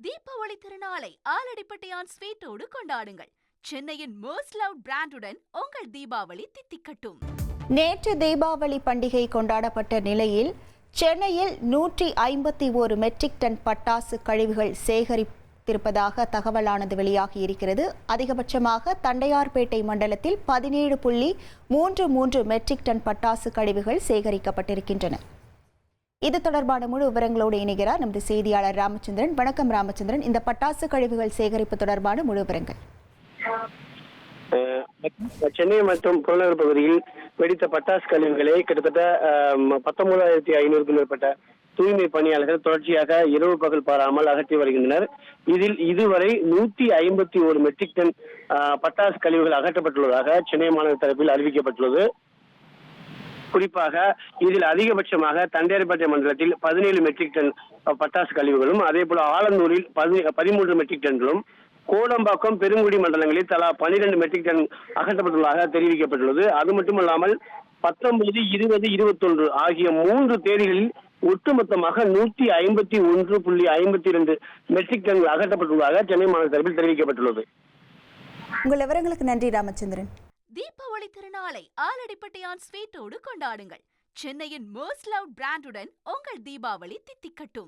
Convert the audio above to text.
தீபாவளி திருநாளை ஆலடிப்பட்டியான் ஸ்வீட்டோடு கொண்டாடுங்கள். சென்னையின் மோஸ்ட் லவ்ட் பிராண்டுடன் உங்கள் தீபாவளி தித்திக்கட்டும். நேற்று தீபாவளி பண்டிகை கொண்டாடப்பட்ட நிலையில் சென்னையில் 151 மெட்ரிக் டன் பட்டாசு கழிவுகள் சேகரித்திருப்பதாக தகவலானது வெளியாகி இருக்கிறது. அதிகபட்சமாக தண்டையார்பேட்டை மண்டலத்தில் 17.33 மெட்ரிக் டன் பட்டாசு கழிவுகள் சேகரிக்கப்பட்டிருக்கின்றன. இது தொடர்பான முழு விவரங்களோடு இணைகிறார் நமது செய்தியாளர் ராமச்சந்திரன். வணக்கம் ராமச்சந்திரன், இந்த பட்டாசு கழிவுகள் சேகரிப்பு தொடர்பான முழு விவரங்கள். சென்னை மற்றும் புறநகர் பகுதியில் வெடித்த பட்டாசு கழிவுகளை கிட்டத்தட்ட 19,500க்கும் மேற்பட்ட தூய்மை பணியாளர்கள் தொடர்ச்சியாக இரவு பகல் பாராமல் அகற்றி வருகின்றனர். இதில் இதுவரை 151 மெட்ரிக் டன் பட்டாசு கழிவுகள் அகற்றப்பட்டுள்ளதாக சென்னை மாநகர தரப்பில் அறிவிக்கப்பட்டுள்ளது. குறிப்பாக இதில் அதிகபட்சமாக தண்டையார்பேட்டை மண்டலத்தில் 17 மெட்ரிக் டன் பட்டாசு கழிவுகளும், அதே போல ஆலந்தூரில் 13 மெட்ரிக் டன்களும், கோடம்பாக்கம் பெருங்குடி மண்டலங்களில் தலா 12 மெட்ரிக் டன் அகற்றப்பட்டுள்ளதாக தெரிவிக்கப்பட்டுள்ளது. அது மட்டுமல்லாமல் 19, 20, 21 ஆகிய 3 தேதிகளில் ஒட்டுமொத்தமாக 151.52 மெட்ரிக் டன்கள் அகற்றப்பட்டுள்ளதாக சென்னை மாநகர தரப்பில் தெரிவிக்கப்பட்டுள்ளது. உங்கள் விவரங்களுக்கு நன்றி ராமச்சந்திரன். தீபாவளி திருநாளை ஆலடிப்பட்டியான் ஸ்வீட்டோடு கொண்டாடுங்கள். சென்னையின் மோஸ்ட் லவ்ட் பிராண்டுடன் உங்கள் தீபாவளி தித்திக்கட்டும்.